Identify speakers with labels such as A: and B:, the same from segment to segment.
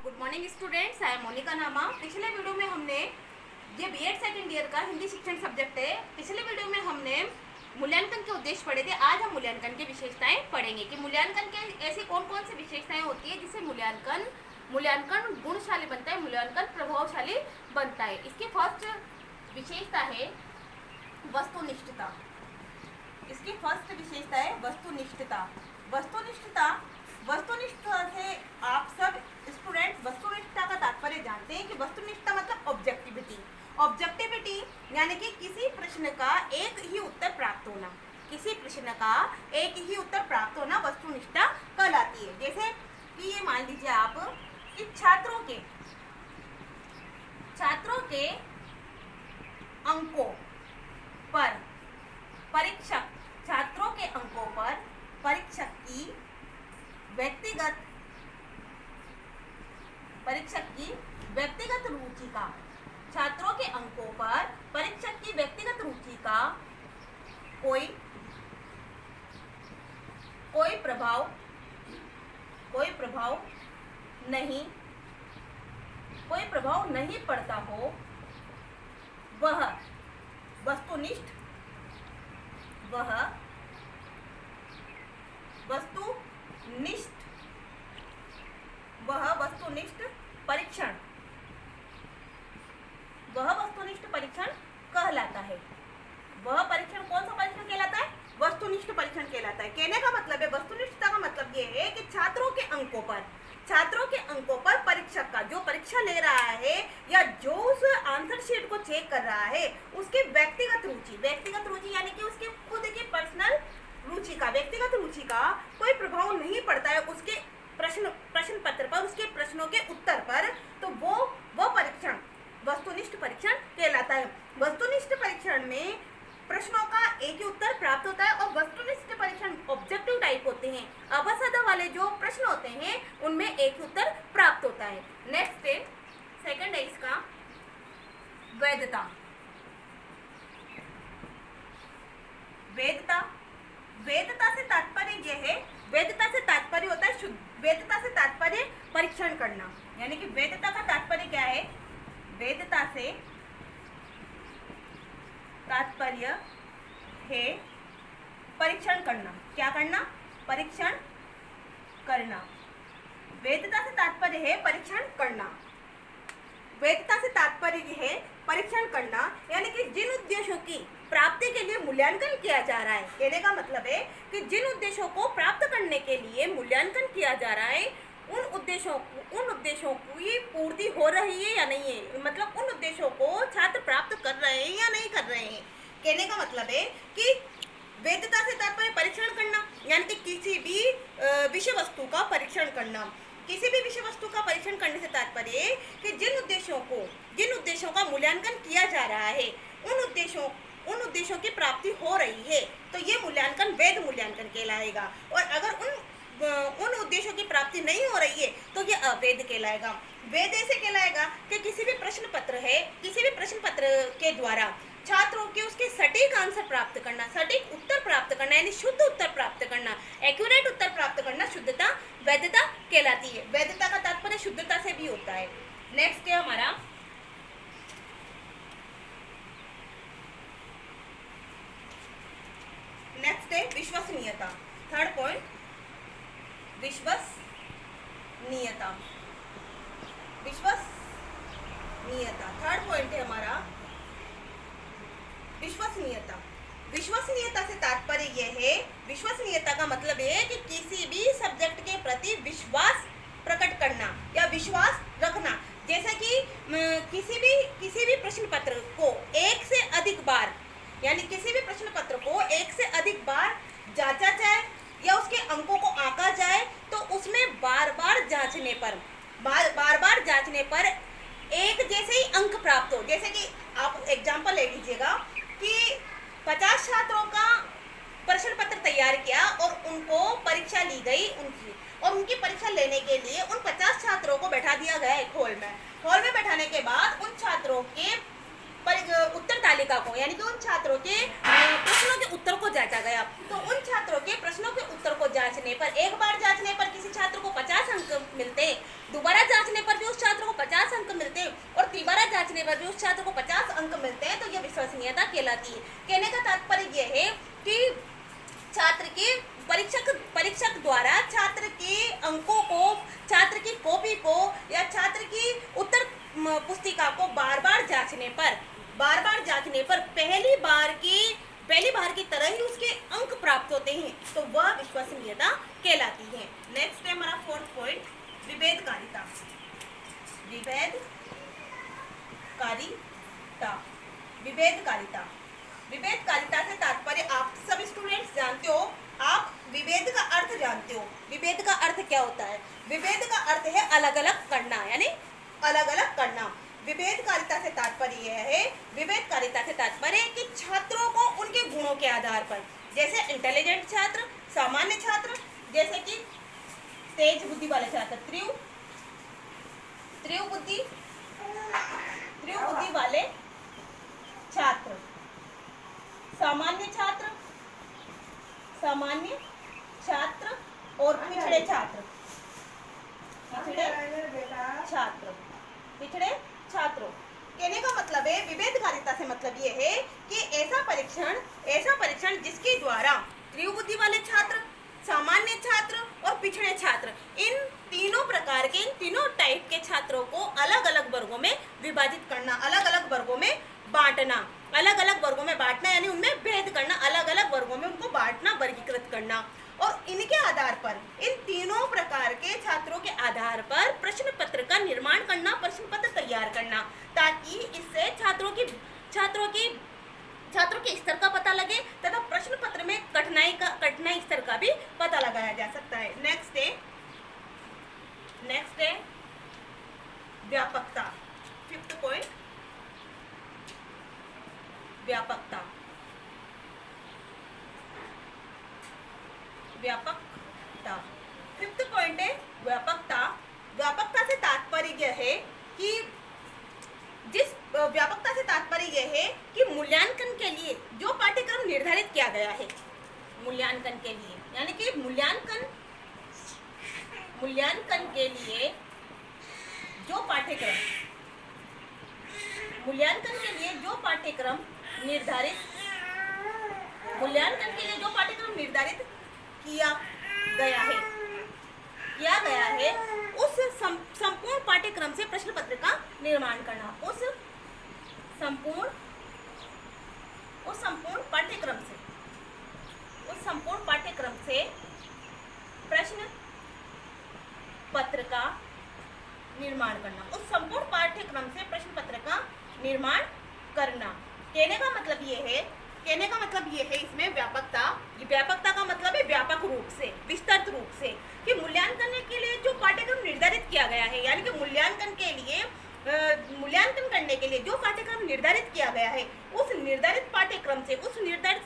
A: Good morning students, I am Monika Nama. पिछले video में हमने ये बीएड सेकंड ईयर का हिंदी शिक्षण सब्जेक्ट है। पिछले वीडियो में हमने मूल्यांकन के उद्देश्य पढ़े थे। आज हम मूल्यांकन की विशेषताएं पढ़ेंगे कि मूल्यांकन के ऐसी कौन कौन सी विशेषताएं होती है जिससे मूल्यांकन गुणशाली बनता है, मूल्यांकन प्रभावशाली बनता है। इसकी फर्स्ट विशेषता है वस्तुनिष्ठता। इसकी फर्स्ट विशेषता है वस्तुनिष्ठता। वस्तुनिष्ठता से आप सब स्टूडेंट वस्तुनिष्ठता का तात्पर्य जानते हैं कि वस्तुनिष्ठता मतलब ऑब्जेक्टिविटी यानी कि किसी प्रश्न का एक ही उत्तर प्राप्त होना। किसी प्रश्न का एक ही उत्तर प्राप्त होना वस्तुनिष्ठता कहलाती है। जैसे कि ये मान लीजिए आप कि छात्रों के अंकों पर परीक्षक की व्यक्तिगत रुचि का, छात्रों के अंकों पर परीक्षक की व्यक्तिगत रुचि का कोई प्रभाव नहीं पड़ता हो, वह वस्तुनिष्ठ परीक्षण कहलाता है। वह परीक्षण कौन सा परीक्षण कहलाता है? वस्तुनिष्ठ परीक्षण कहलाता है। कहने का मतलब है, वस्तुनिष्ठता का मतलब ये है कि छात्रों के अंकों पर परीक्षक का जो परीक्षा ले रहा है या जो उस आंसर शीट को चेक कर रहा है उसकी व्यक्तिगत रुचि यानी कि उसकी खुद की पर्सनल रुचि का, व्यक्तिगत रुचि का कोई प्रभाव नहीं पड़ता है उसके प्रश्न पत्र पर, उसके प्रश्नों के उत्तर पर, तो वो परीक्षण वस्तुनिष्ठ परीक्षण कहलाता है। वस्तुनिष्ठ परीक्षण में प्रश्नों का एक ही उत्तर प्राप्त होता है और वस्तुनिष्ठ परीक्षण ऑब्जेक्टिव टाइप होते हैं। अवसादा वाले जो प्रश्न होते हैं उनमें एक ही उत्तर प्राप्त होता है। नेक्स्ट है सेकंड है इसका वैधता से तात्पर्य यह है, वैधता से तात्पर्य होता है वैधता से तात्पर्य परीक्षण करना। यानी कि वैधता का तात्पर्य क्या है? वैधता से तात्पर्य है परीक्षण करना। क्या करना? परीक्षण करना। वैधता से तात्पर्य है परीक्षण करना। वैधता से तात्पर्य है परीक्षण करना यानी कि जिन उद्देश्यों की प्राप्ति के लिए मूल्यांकन किया जा रहा है। कहने का मतलब है कि जिन उद्देश्यों को प्राप्त करने के लिए मूल्यांकन किया जा रहा है उन उद्देश्यों की पूर्ति हो रही है या नहीं है, मतलब उन उद्देश्यों को छात्र प्राप्त कर रहे हैं या नहीं कर रहे हैं। कहने का मतलब है कि वैधता से तात्पर्य परीक्षण करना यानी कि किसी भी विषय वस्तु का परीक्षण करना। किसी भी विषय वस्तु का परीक्षण करने से तात्पर्य है कि जिन उद्देश्यों का मूल्यांकन किया जा रहा है उन उद्देश्यों की प्राप्ति हो रही है, तो ये मूल्यांकन वैध मूल्यांकन कहलाएगा। और अगर उन उद्देश्यों की प्राप्ति नहीं हो रही है तो ये अवैध कहलाएगा। वैध ऐसे कहलाएगा कि किसी भी प्रश्न पत्र के द्वारा छात्रों के उसके सटीक आंसर प्राप्त करना, सटीक उत्तर प्राप्त करना यानी शुद्ध उत्तर प्राप्त करना, एक्यूरेट उत्तर प्राप्त करना शुद्धता वैधता कहलाती है। वैधता का तात्पर्य शुद्धता से भी होता है। नेक्स्ट है हमारा विश्वसनीयता। थर्ड पॉइंट विश्वसनीयता। थर्ड पॉइंट है हमारा विश्वसनीयता से तात्पर्य यह है, विश्वसनीयता का मतलब है कि किसी भी सब्जेक्ट के प्रति विश्वास प्रकट करना या विश्वास रखना। जैसे कि किसी भी प्रश्न पत्र को एक से अधिक बार जांचा जाए या उसके अंकों को आंका जाए तो उसमें बार बार जांचने पर एक जैसे ही अंक प्राप्त हो। जैसे कि आप एग्जांपल ले लीजिएगा कि 50 छात्रों का प्रश्न पत्र तैयार किया और उनको परीक्षा ली गई उनकी परीक्षा लेने के लिए उन 50 छात्रों को बैठा दिया गया एक हॉल में बैठाने के बाद उन छात्रों के उत्तर तालिका को यानी कि उन छात्रों के प्रश्नों के उत्तर को जांचा गया। तो उन छात्रों के प्रश्नों के उत्तर को जांचने पर, एक बार जांचने पर किसी छात्र को 50 अंक मिलते हैं, दोबारा जांचने पर भी उस छात्र को 50 अंक मिलते हैं और तिबारा जांचने पर भी उस छात्र को 50 अंक मिलते हैं, तो यह विश्वसनीयता कहलाती है। कहने का तात्पर्य यह है कि छात्र के परीक्षक द्वारा छात्र के अंकों को, छात्र की कॉपी को या छात्र की उत्तर पुस्तिका को बार बार जांचने पर पहली बार की तरह ही उसके अंक प्राप्त होते हैं, तो वह विश्वसनीयता कहलाती है। नेक्स्ट है हमारा 4th पॉइंट, विभेदकारिता। विभेदकारिता से तात्पर्य आप सब स्टूडेंट्स जानते हो, आप विभेद का अर्थ जानते हो। विभेद का अर्थ क्या होता है? विभेद का अर्थ है अलग अलग करना, यानी अलग अलग करना। विभेदकारिता से तात्पर्य यह है, विभेदकारिता से तात्पर्य कि छात्रों को उनके गुणों के आधार पर, जैसे इंटेलिजेंट छात्र, सामान्य छात्र, जैसे कि तेज बुद्धि वाले छात्र, तीव्र बुद्धि वाले छात्र, सामान्य छात्र और पिछड़े छात्रों। कहने का मतलब है, विभेदकारिता से मतलब ये है कि ऐसा परीक्षण जिसके द्वारा तीव्र बुद्धि वाले छात्र, सामान्य छात्र और पिछड़े छात्र, इन तीनों टाइप के छात्रों को अलग अलग वर्गों में विभाजित करना, अलग अलग वर्गों में बांटना यानी उनमें भेद करना, अलग अलग वर्गों में उनको बांटना, वर्गीकृत करना, और इनके आधार पर, इन तीनों प्रकार के छात्रों के आधार पर प्रश्न पत्र का निर्माण करना, प्रश्न पत्र तैयार करना, ताकि इससे छात्रों के स्तर का पता लगे तथा प्रश्न पत्र में कठिनाई स्तर का भी पता लगाया जा सकता है। नेक्स्ट है व्यापकता। 5th पॉइंट, व्यापकता। 5th पॉइंट है व्यापकता। व्यापकता से तात्पर्य यह है कि मूल्यांकन के लिए जो पाठ्यक्रम निर्धारित किया गया है, मूल्यांकन के लिए जो पाठ्यक्रम निर्धारित किया गया है उस संपूर्ण पाठ्यक्रम से प्रश्न पत्र का निर्माण करना, उस संपूर्ण पाठ्यक्रम से प्रश्न पत्र का निर्माण करना। कहने का मतलब ये है इसमें व्यापकता का मतलब है व्यापक रूप से, विस्तृत रूप से, कि मूल्यांकन के लिए जो पाठ्यक्रम निर्धारित किया गया है, यानी कि मूल्यांकन करने के लिए जो पाठ्यक्रम निर्धारित किया गया है, उस निर्धारित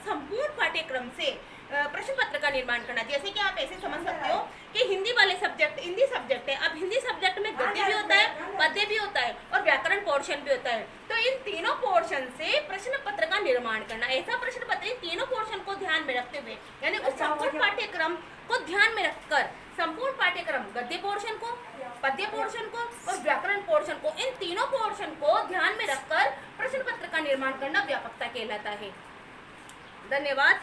A: संपूर्ण पाठ्यक्रम से प्रश्न पत्र का निर्माण करना। जैसे कि आप ऐसे समझ सकते हो कि हिंदी सब्जेक्ट है, अब हिंदी सब्जेक्ट में गद्य भी होता है, पद्य भी होता है और व्याकरण पोर्शन भी होता है, तो इन तीनों पोर्शन से प्रश्न पत्र का निर्माण करना। ऐसा प्रश्न पत्र इन तीनों पोर्शन को ध्यान में रखते हुए, यानी उस संपूर्ण पाठ्यक्रम को ध्यान में रखकर, संपूर्ण पाठ्यक्रम गद्य पोर्शन को, पद्य पोर्शन को और व्याकरण पोर्शन को, इन तीनों पोर्शन को ध्यान में रखकर प्रश्न पत्र का निर्माण करना व्यापकता कहलाता है। धन्यवाद।